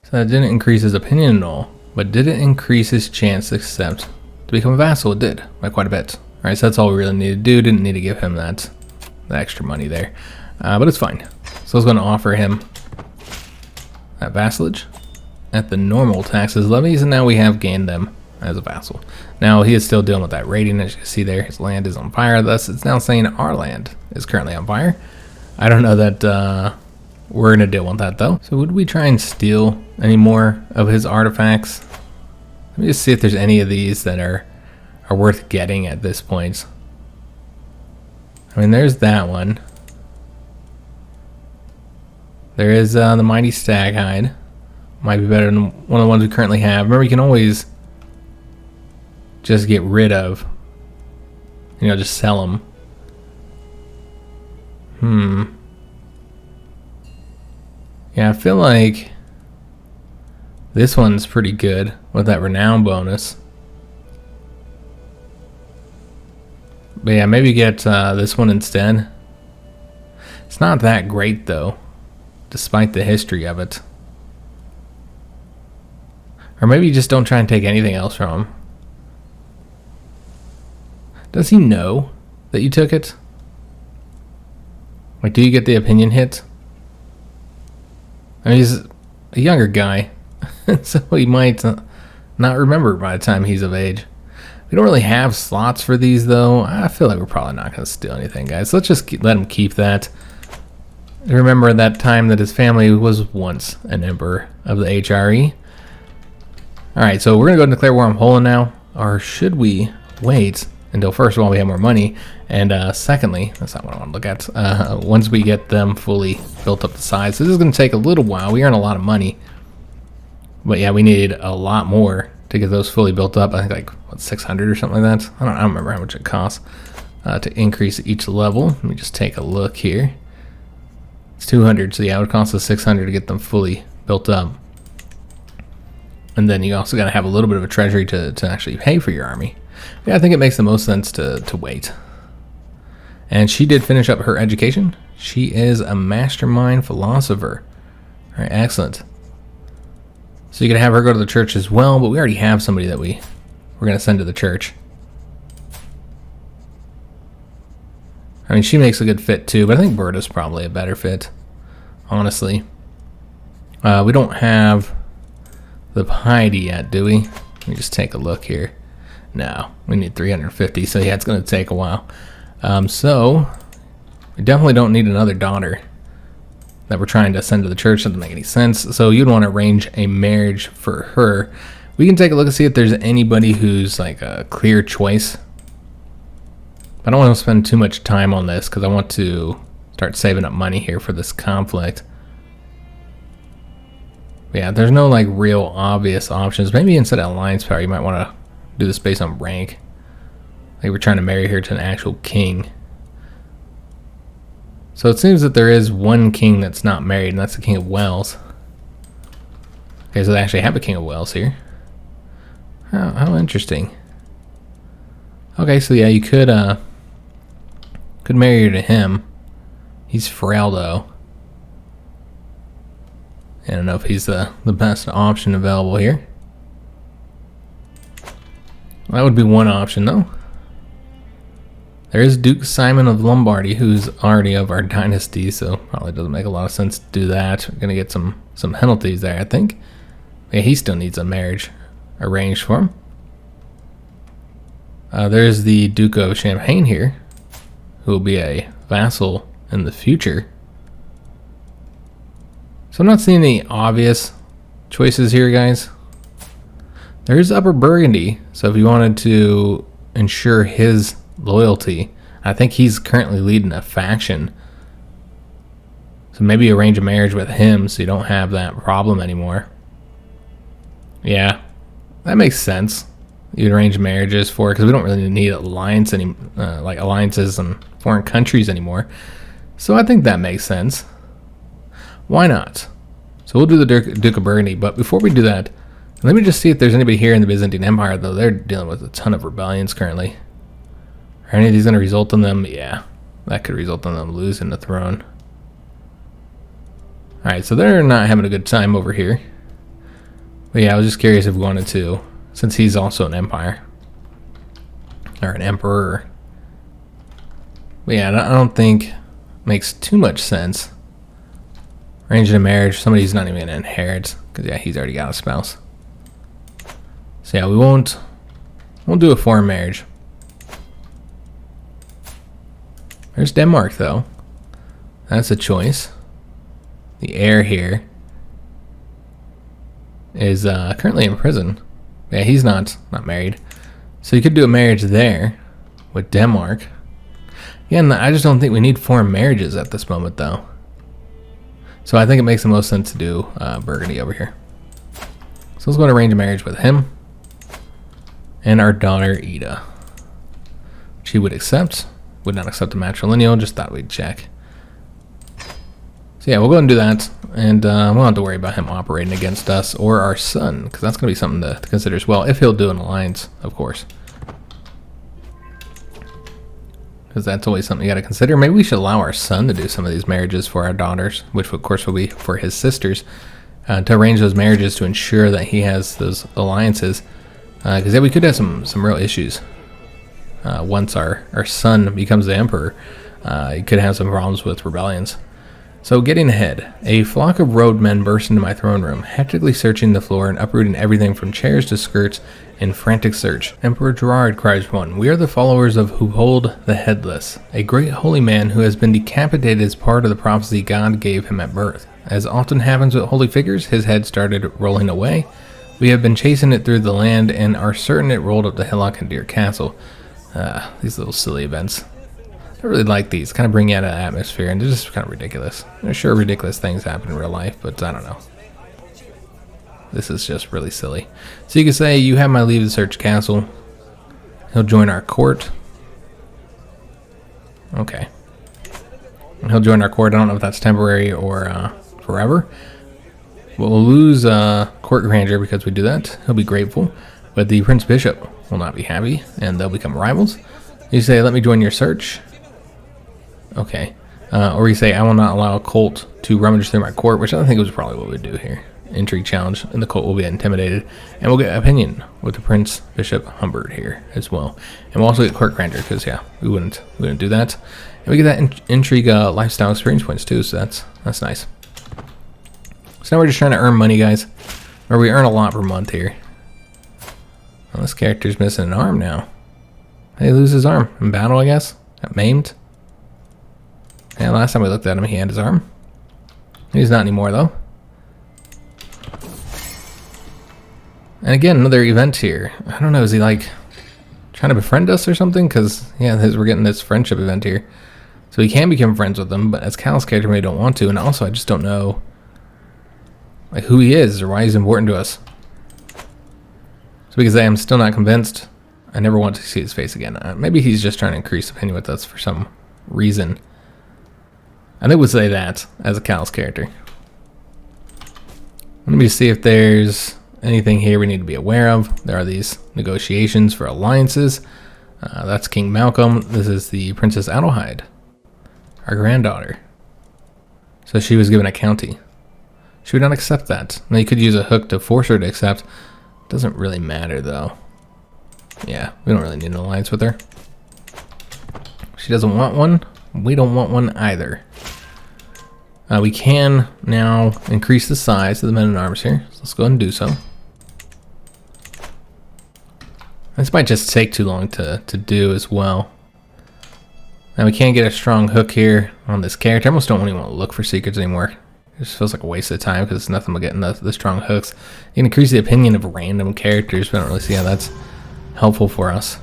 So that didn't increase his opinion at all. But did it increase his chance to accept to become a vassal? It did, by quite a bit. Alright, so that's all we really needed to do. Didn't need to give him the extra money there. But it's fine. So I was going to offer him that vassalage at the normal taxes levies, and now we have gained them as a vassal. Now he is still dealing with that raiding. As you can see there, his land is on fire. Thus, it's now saying our land is currently on fire. I don't know that we're going to deal with that, though. So would we try and steal any more of his artifacts? Let me just see if there's any of these that are worth getting at this point. I mean, there's that one. There is the mighty stag hide. Might be better than one of the ones we currently have. Remember, you can always just get rid of, just sell them. Yeah, I feel like this one's pretty good with that renown bonus. But yeah, maybe get this one instead. It's not that great though, despite the history of it. Or maybe you just don't try and take anything else from him. Does he know that you took it? Like, do you get the opinion hit? I mean, he's a younger guy, so he might not remember by the time he's of age. We don't really have slots for these, though. I feel like we're probably not going to steal anything, guys. So let's just let him keep that. Remember that time that his family was once an emperor of the HRE. Alright, so we're going to go and declare war on Poland now. Or should we wait until, first of all, we have more money, and secondly, that's not what I want to look at, once we get them fully built up to size. So this is going to take a little while. We earn a lot of money. But yeah, we need a lot more to get those fully built up. I think like, what, 600 or something like that? I don't remember how much it costs to increase each level. Let me just take a look here. It's 200, so yeah, it would cost us 600 to get them fully built up. And then you also got to have a little bit of a treasury to actually pay for your army. Yeah, I think it makes the most sense to wait. And she did finish up her education. She is a mastermind philosopher. All right, excellent. So you can have her go to the church as well, but we already have somebody that we're going to send to the church. I mean, she makes a good fit too, but I think Berta's probably a better fit, honestly. We don't have the piety yet, do we? Let me just take a look here. No, we need 350, so yeah, it's going to take a while. So we definitely don't need another daughter that we're trying to send to the church. Doesn't make any sense. So you'd want to arrange a marriage for her. We can take a look and see if there's anybody who's like a clear choice. I don't want to spend too much time on this because I want to start saving up money here for this conflict. Yeah, there's no like real obvious options. Maybe instead of alliance power, you might want to do this based on rank. Like we're trying to marry her to an actual king. So it seems that there is one king that's not married, and that's the King of Wales. Okay, so they actually have a King of Wales here. How interesting. Okay, so yeah, you could marry her to him. He's frail though. I don't know if he's the best option available here. That would be one option though. There is Duke Simon of Lombardy, who's already of our dynasty, so probably doesn't make a lot of sense to do that. We're gonna get some penalties there, I think. Yeah, he still needs a marriage arranged for him. There's the Duke of Champagne here, who will be a vassal in the future. So I'm not seeing any obvious choices here, guys. There's Upper Burgundy, so if you wanted to ensure his loyalty, I think he's currently leading a faction. So maybe arrange a marriage with him so you don't have that problem anymore. Yeah, that makes sense. You'd arrange marriages for it because we don't really need alliances in foreign countries anymore. So I think that makes sense. Why not? So we'll do the Duke of Burgundy, but before we do that, let me just see if there's anybody here in the Byzantine Empire, though they're dealing with a ton of rebellions currently. Are any of these going to result in them? Yeah, that could result in them losing the throne. Alright, so they're not having a good time over here. But yeah, I was just curious if we wanted to, since he's also an empire. Or an emperor. But yeah, I don't think it makes too much sense. Arranging a marriage, somebody who's not even going to inherit. Because yeah, he's already got a spouse. So yeah, we won't do a foreign marriage. There's Denmark, though. That's a choice. The heir here is currently in prison. Yeah, he's not married. So you could do a marriage there with Denmark. Again, I just don't think we need foreign marriages at this moment, though. So I think it makes the most sense to do Burgundy over here. So let's go and arrange a marriage with him and our daughter Ida. She would accept. Would not accept the matrilineal, just thought we'd check. So yeah, we'll go ahead and do that, and we won't have to worry about him operating against us or our son, because that's going to be something to consider as well, if he'll do an alliance, of course. Because that's always something you got to consider. Maybe we should allow our son to do some of these marriages for our daughters, which of course will be for his sisters, to arrange those marriages to ensure that he has those alliances. Because yeah, we could have some real issues. Once our son becomes the emperor, he could have some problems with rebellions. So getting ahead, a flock of roadmen burst into my throne room, hectically searching the floor and uprooting everything from chairs to skirts in frantic search. Emperor Gerard, cries one, we are the followers of who hold the headless, a great holy man who has been decapitated as part of the prophecy God gave him at birth. As often happens with holy figures, his head started rolling away. We have been chasing it through the land and are certain it rolled up the hillock into your castle. These little silly events. I really like these. Kind of bring you out of the atmosphere, and they're just kind of ridiculous. I'm sure ridiculous things happen in real life, but I don't know. This is just really silly. So you can say, you have my leave to search castle. He'll join our court. Okay. And he'll join our court. I don't know if that's temporary or forever. We'll lose court grandeur because we do that. He'll be grateful. But the Prince Bishop will not be happy, and they'll become rivals. You say, let me join your search. Okay. Or we say, I will not allow a cult to rummage through my court, which I think was probably what we'd do here. Intrigue challenge, and the cult will be intimidated. And we'll get opinion with the Prince Bishop Humbert here as well. And we'll also get court grandeur, because yeah, we wouldn't do that. And we get that intrigue lifestyle experience points too, so that's nice. So now we're just trying to earn money, guys. Or we earn a lot per month here. Well, this character's missing an arm now. He loses his arm in battle, I guess. Got maimed. Yeah, last time we looked at him, he had his arm. He's not anymore, though. And again, another event here. I don't know, is he like trying to befriend us or something? Because, yeah, we're getting this friendship event here. So we can become friends with him, but as Cal's character, we don't want to. And also, I just don't know like who he is or why he's important to us. So because I am still not convinced, I never want to see his face again. Maybe he's just trying to increase opinion with us for some reason. I think we'll say that as a Cal's character. Let me see if there's anything here we need to be aware of. There are these negotiations for alliances. That's King Malcolm. This is the Princess Adelheid, our granddaughter. So she was given a county. She would not accept that. Now you could use a hook to force her to accept. Doesn't really matter though. Yeah, we don't really need an alliance with her. She doesn't want one. We don't want one either. We can now increase the size of the men-at-arms here. So let's go ahead and do so. This might just take too long to do as well. Now we can't get a strong hook here on this character. I almost don't even want to look for secrets anymore. It just feels like a waste of time because it's nothing but getting the strong hooks. You can increase the opinion of random characters, but I don't really see how that's helpful for us.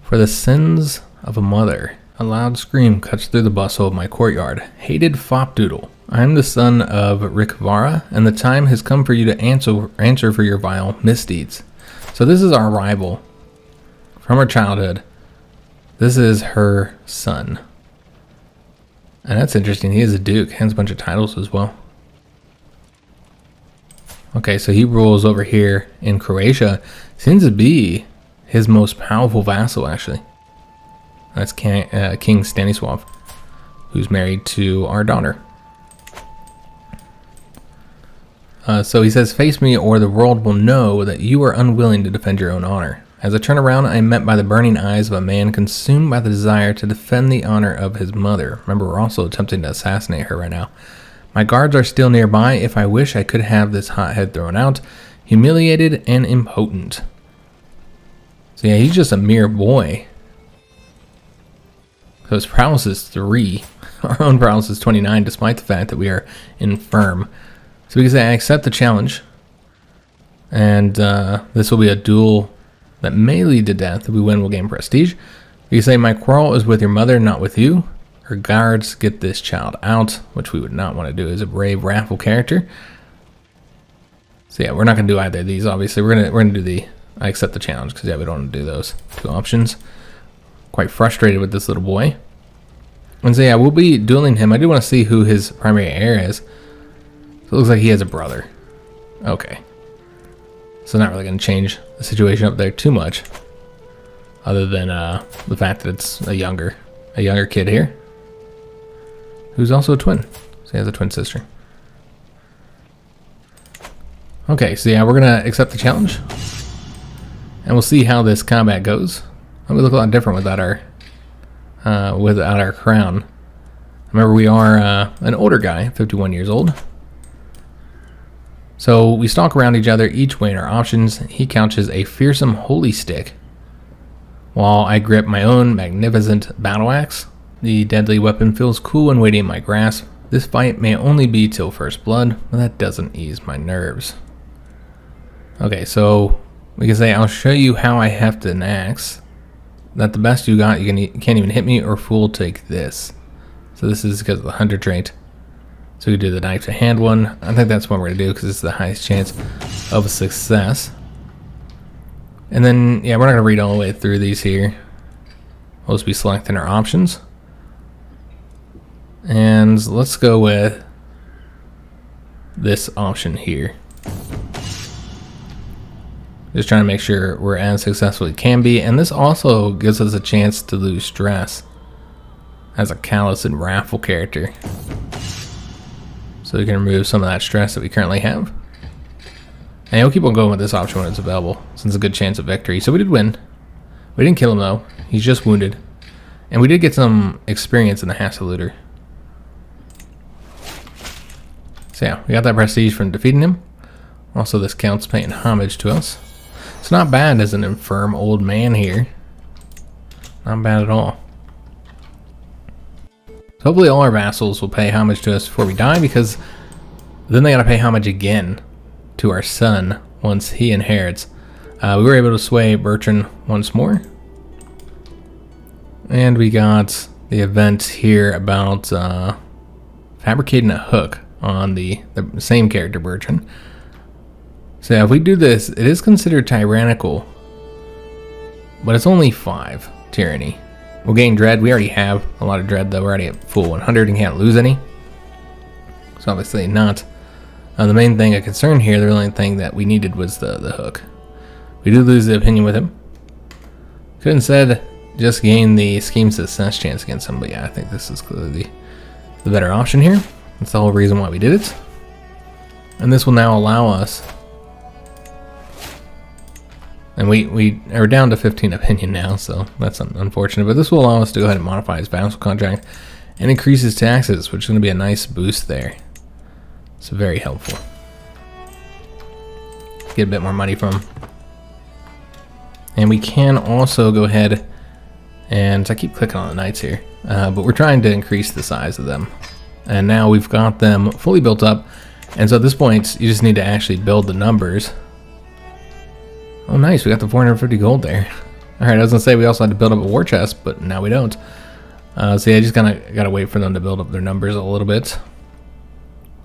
For the sins of a mother. A loud scream cuts through the bustle of my courtyard. Hated fopdoodle. I am the son of Rikvara, and the time has come for you to answer for your vile misdeeds. So this is our rival from her childhood. This is her son. And that's interesting. He is a duke. Has a bunch of titles as well. Okay, so he rules over here in Croatia. Seems to be his most powerful vassal, actually. That's King Stanislav, who's married to our daughter. So he says, face me or the world will know that you are unwilling to defend your own honor. As I turn around, I am met by the burning eyes of a man consumed by the desire to defend the honor of his mother. Remember, we're also attempting to assassinate her right now. My guards are still nearby. If I wish, I could have this hothead thrown out, humiliated and impotent. So yeah, he's just a mere boy. So his prowess is 3. Our own prowess is 29, despite the fact that we are infirm. So we can say I accept the challenge. And this will be a duel that may lead to death. If we win, we'll gain prestige. You can say my quarrel is with your mother, not with you. Her guards get this child out, which we would not want to do as a brave, wrathful character. So yeah, we're not going to do either of these, obviously. We're gonna do the I accept the challenge, because yeah, we don't want to do those 2 options. Quite frustrated with this little boy. And so yeah, we'll be dueling him. I do want to see who his primary heir is. So it looks like he has a brother. Okay. So not really going to change the situation up there too much. Other than the fact that it's a younger kid here. Who's also a twin. So he has a twin sister. Okay, so yeah, we're going to accept the challenge. And we'll see how this combat goes. We look a lot different without our crown. Remember, we are an older guy, 51 years old. So we stalk around each other, each weighing our options. He couches a fearsome holy stick, while I grip my own magnificent battle axe. The deadly weapon feels cool and weighty in my grasp. This fight may only be till first blood, but that doesn't ease my nerves. Okay, so we can say I'll show you how I heft an axe. That the best you got, you can't even hit me, or fool, take this. So this is because of the hunter trait. So we do the knife to hand one. I think that's what we're going to do because it's the highest chance of success. And then, yeah, we're not going to read all the way through these here. We'll just be selecting our options. And let's go with this option here. Just trying to make sure we're as successful as we can be. And this also gives us a chance to lose stress. as a callous and wrathful character. So we can remove some of that stress that we currently have. And we'll keep on going with this option when it's available, since it's a good chance of victory. So we did win. We didn't kill him though. He's just wounded. And we did get some experience in the Hassoluter. So yeah, we got that prestige from defeating him. Also, this count's paying homage to us. It's not bad as an infirm old man here. Not bad at all. So hopefully all our vassals will pay homage to us before we die, because then they gotta pay homage again to our son once he inherits. We were able to sway Bertrand once more. And we got the event here about fabricating a hook on the same character, Bertrand. So yeah, if we do this, it is considered tyrannical, but it's only 5 tyranny. We'll gain dread. We already have a lot of dread though. We're already at full 100 and can't lose any. So obviously not. The main thing of concern here, the only thing that we needed was the hook. We did lose the opinion with him. Could instead just gain the scheme success chance against him, but yeah, I think this is clearly the better option here. That's the whole reason why we did it. And this will now allow us, and we are down to 15 opinion now, so that's unfortunate, but this will allow us to go ahead and modify his vassal contract and increase his taxes, which is going to be a nice boost there. It's very helpful. Get a bit more money from him. And we can also go ahead and, I keep clicking on the knights here, but we're trying to increase the size of them. And now we've got them fully built up, and so at this point you just need to actually build the numbers. Oh nice, we got the 450 gold there. Alright, I was gonna say we also had to build up a war chest, but now we don't. So yeah, just gotta wait for them to build up their numbers a little bit.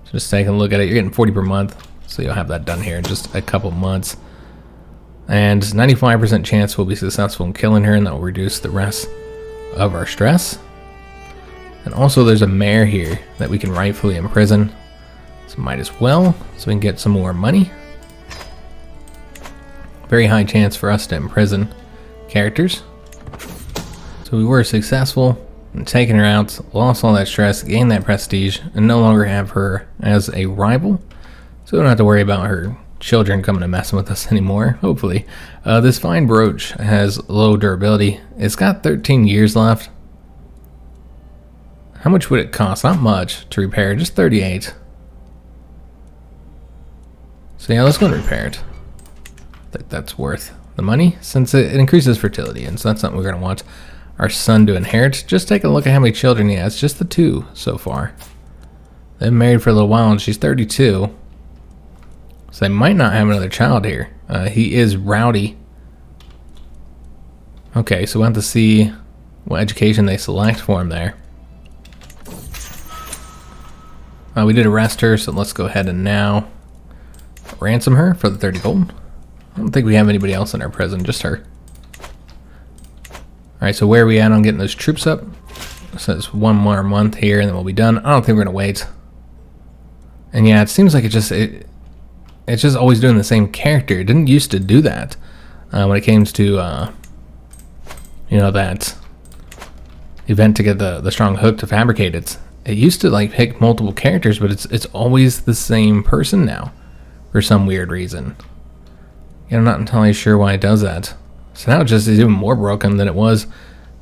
So just taking a look at it, you're getting 40 per month, so you'll have that done here in just a couple months. And 95% chance we'll be successful in killing her, and that will reduce the rest of our stress. And also there's a mayor here that we can rightfully imprison, so might as well, so we can get some more money. Very high chance for us to imprison characters. So we were successful in taking her out, lost all that stress, gained that prestige, and no longer have her as a rival. So we don't have to worry about her children coming and messing with us anymore, hopefully. This fine brooch has low durability. It's got 13 years left. How much would it cost? Not much to repair, just 38. So yeah, let's go and repair it. I think that's worth the money, since it increases fertility, and so that's something we're going to want our son to inherit. Just take a look at how many children he has, just the 2 so far. They've been married for a little while, and she's 32. So they might not have another child here. He is rowdy. Okay, so we'll have to see what education they select for him there. We did arrest her, so let's go ahead and now ransom her for the 30 gold. I don't think we have anybody else in our prison, just her. Alright, so where are we at on getting those troops up? It says 1 more month here and then we'll be done. I don't think we're going to wait. And yeah, it seems like it's just always doing the same character. It didn't used to do that when it came to, you know, that event to get the strong hook to fabricate it. It used to like pick multiple characters, but it's always the same person now for some weird reason. Yeah, I'm not entirely sure why it does that. So now it just is even more broken than it was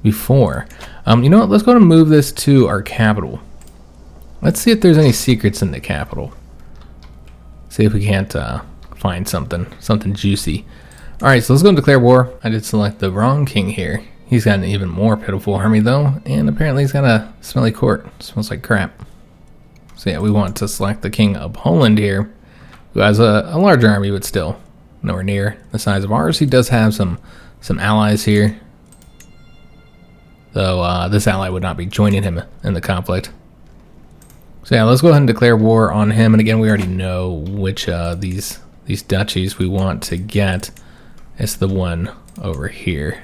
before. You know what? Let's go ahead and move this to our capital. Let's see if there's any secrets in the capital. See if we can't find something juicy. All right, so let's go and declare war. I did select the wrong king here. He's got an even more pitiful army though, and apparently he's got a smelly court. It smells like crap. So yeah, we want to select the king of Poland here, who has a larger army, but still nowhere near the size of ours. He does have some allies here, though this ally would not be joining him in the conflict. So yeah, let's go ahead and declare war on him. And again, we already know which these duchies we want to get. It's the one over here.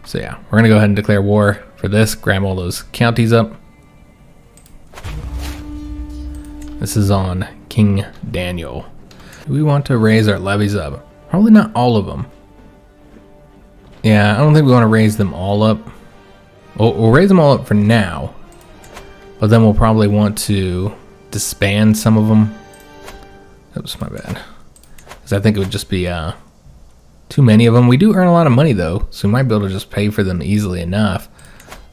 So yeah, we're gonna go ahead and declare war for this. Grab all those counties up. This is on King Daniel. Do we want to raise our levies up? Probably not all of them. Yeah, I don't think we want to raise them all up. We'll raise them all up for now, but then we'll probably want to disband some of them. Oops, my bad. Because I think it would just be too many of them. We do earn a lot of money though, so we might be able to just pay for them easily enough.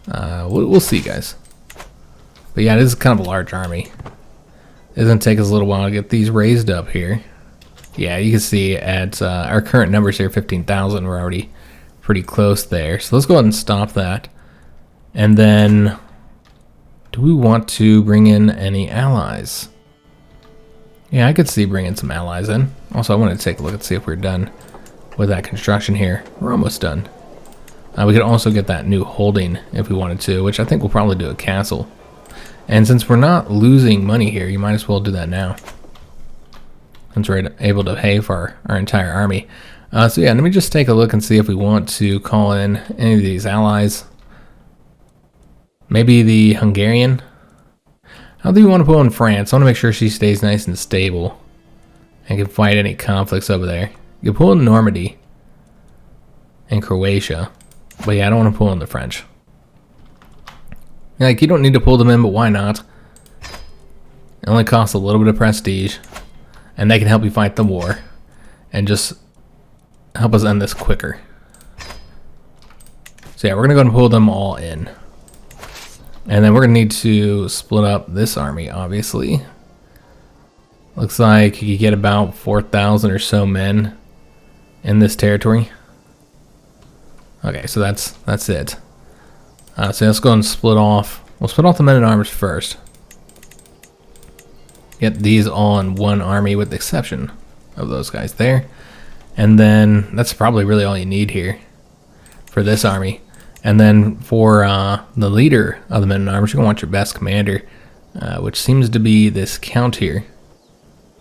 We'll see, guys. But yeah, this is kind of a large army. It's gonna take us a little while to get these raised up here. Yeah, you can see at our current numbers here, 15,000. We're already pretty close there. So let's go ahead and stop that. And then, do we want to bring in any allies? Yeah, I could see bringing some allies in. Also, I wanted to take a look and see if we're done with that construction here. We're almost done. We could also get that new holding if we wanted to, which I think we'll probably do a castle. And since we're not losing money here, you might as well do that now, since we're able to pay for our entire army. So yeah, let me just take a look and see if we want to call in any of these allies. Maybe the Hungarian. How do you want to pull in France? I want to make sure she stays nice and stable and can fight any conflicts over there. You can pull in Normandy and Croatia, but yeah, I don't want to pull in the French. Like, you don't need to pull them in, but why not? It only costs a little bit of prestige, and they can help you fight the war and just help us end this quicker. So yeah, we're gonna go and pull them all in. And then we're gonna need to split up this army, obviously. Looks like you get about 4,000 or so men in this territory. Okay, so that's it. So let's go and split off. We'll split off the men at arms first. Get these all in one army with the exception of those guys there. And then that's probably really all you need here for this army. And then for the leader of the men at arms, you're going to want your best commander, which seems to be this count here.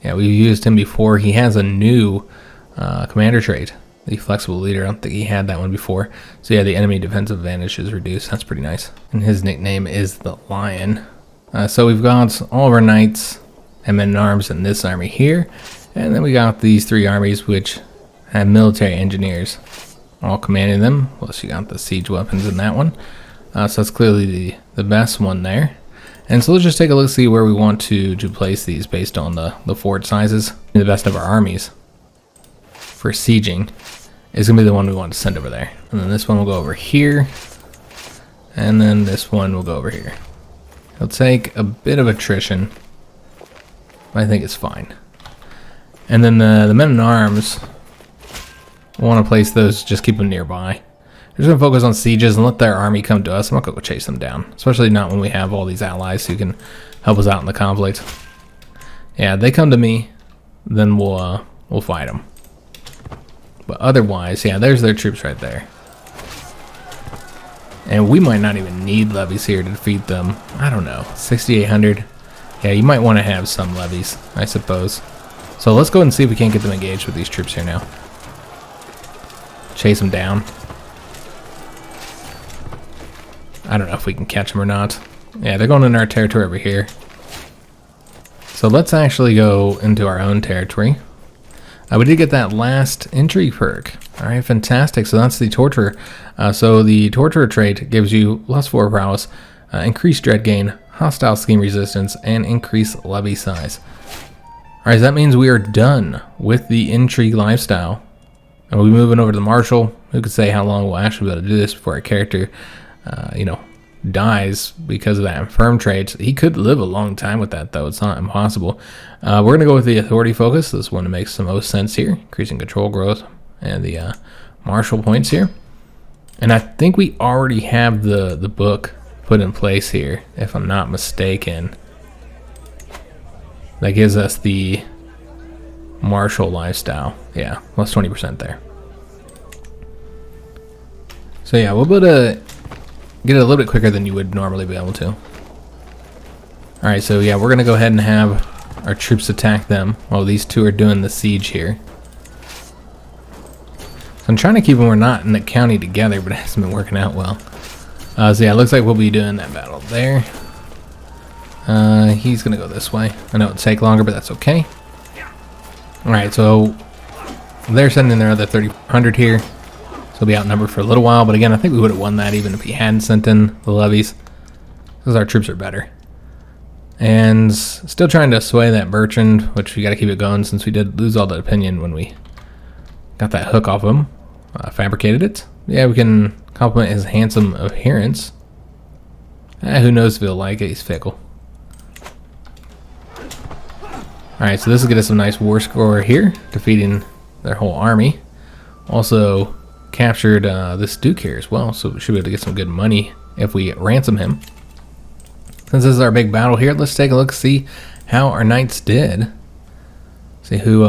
Yeah, we've used him before. He has a new commander trait, the flexible leader. I don't think he had that one before. So yeah, the enemy defensive advantage is reduced. That's pretty nice. And his nickname is the Lion. So we've got all of our knights and men at arms in this army here. And then we got these three armies which have military engineers all commanding them. Plus you got the siege weapons in that one. So that's clearly the best one there. And so let's just take a look, see where we want to place these based on the fort sizes. The best of our armies for sieging is going to be the one we want to send over there. And then this one will go over here. And then this one will go over here. It'll take a bit of attrition, but I think it's fine. And then the men at arms, we want to place those, just keep them nearby. We're just going to focus on sieges and let their army come to us. I'm not going to go chase them down, especially not when we have all these allies who can help us out in the conflict. Yeah, they come to me, then we'll fight them. But otherwise, yeah, there's their troops right there. And we might not even need levies here to defeat them. I don't know, 6,800. Yeah, you might want to have some levies, I suppose. So let's go and see if we can't get them engaged with these troops here now. Chase them down. I don't know if we can catch them or not. Yeah, they're going in our territory over here. So let's actually go into our own territory. We did get that last intrigue perk. Alright, fantastic. So that's the torture. So the torture trait gives you +4 prowess, increased dread gain, hostile scheme resistance, and increased levy size. Alright, so that means we are done with the intrigue lifestyle. And we'll be moving over to the marshal. Who could say how long we'll actually be able to do this before our character, dies because of that infirm trait. He could live a long time with that, though. It's not impossible. We're going to go with the authority focus. This one makes the most sense here. Increasing control growth and the marshal points here. And I think we already have the book put in place here, if I'm not mistaken. That gives us the martial lifestyle. Yeah, plus 20% there. So yeah, we'll be able to get it a little bit quicker than you would normally be able to. Alright, so yeah, we're going to go ahead and have our troops attack them while these two are doing the siege here. So I'm trying to keep them, we're not in the county together, but it hasn't been working out well. So yeah, it looks like we'll be doing that battle there. He's going to go this way. I know it'll take longer, but that's okay. Alright, so they're sending their other 3,000 here. So he'll be outnumbered for a little while, but again, I think we would have won that even if he hadn't sent in the levies, because our troops are better. And still trying to sway that Bertrand, which we got to keep it going since we did lose all the opinion when we got that hook off him. Fabricated it. Yeah, we can compliment his handsome appearance. Who knows if he'll like it, he's fickle. Alright, so this will get us some nice war score here, defeating their whole army. Also captured this Duke here as well, so we should be able to get some good money if we ransom him. Since this is our big battle here, let's take a look, see how our knights did. See who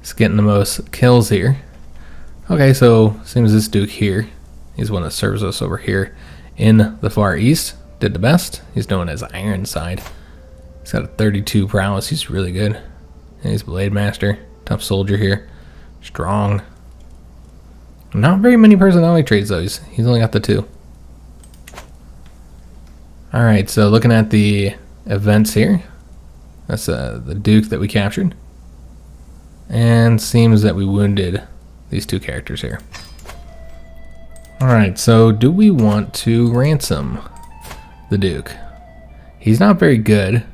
is getting the most kills here. Okay, so same as this Duke here. He's one that serves us over here in the Far East. Did the best. He's known as Ironside. He's got a 32 prowess. He's really good. And he's Blade Master. Tough soldier here. Strong. Not very many personality traits though. He's only got the 2. Alright, so looking at the events here. That's the Duke that we captured. And seems that we wounded these 2 characters here. Alright, so do we want to ransom the Duke? He's not very good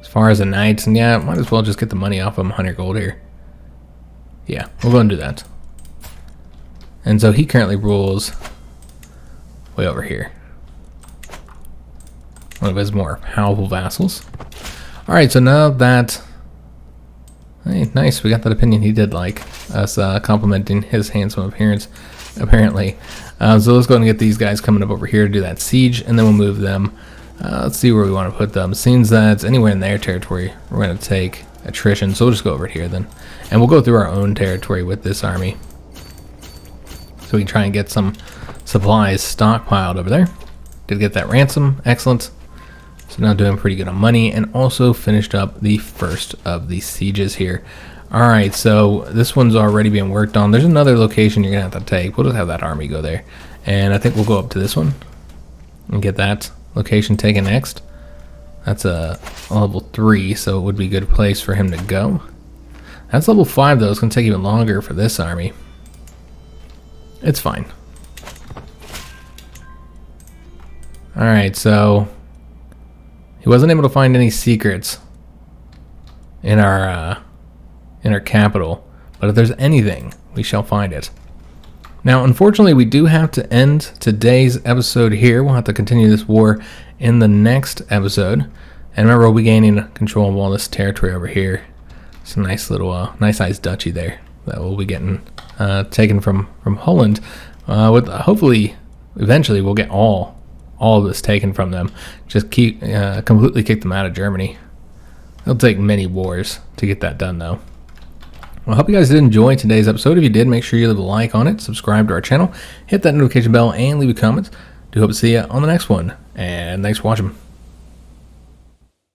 as far as a knight, and yeah, might as well just get the money off him, 100 gold here. Yeah, we'll go and do that. And so he currently rules way over here. One of his more powerful vassals. Alright, so now that... Hey, nice, we got that opinion. He did like us complimenting his handsome appearance, apparently. So let's go ahead and get these guys coming up over here to do that siege, and then we'll move them. Let's see where we want to put them. Seems that it's anywhere in their territory, we're going to take attrition, so we'll just go over here then. And we'll go through our own territory with this army, so we can try and get some supplies stockpiled over there. Did get that ransom, excellent. So now doing pretty good on money, and also finished up the first of the sieges here. Alright, so this one's already being worked on. There's another location you're going to have to take. We'll just have that army go there. And I think we'll go up to this one and get that location taken next. That's a level 3, so it would be a good place for him to go. That's level 5 though. It's going to take even longer for this army. It's fine. Alright, so he wasn't able to find any secrets in our capital, but if there's anything, we shall find it. Now, unfortunately, we do have to end today's episode here. We'll have to continue this war in the next episode. And remember, we'll be gaining control of all this territory over here. It's a nice little, nice-sized duchy there that we'll be getting taken from Holland. With hopefully, eventually, we'll get all of this taken from them. Just completely kick them out of Germany. It'll take many wars to get that done, though. Well, I hope you guys did enjoy today's episode. If you did, make sure you leave a like on it, subscribe to our channel, hit that notification bell, and leave a comment. Do hope to see you on the next one. And thanks for watching.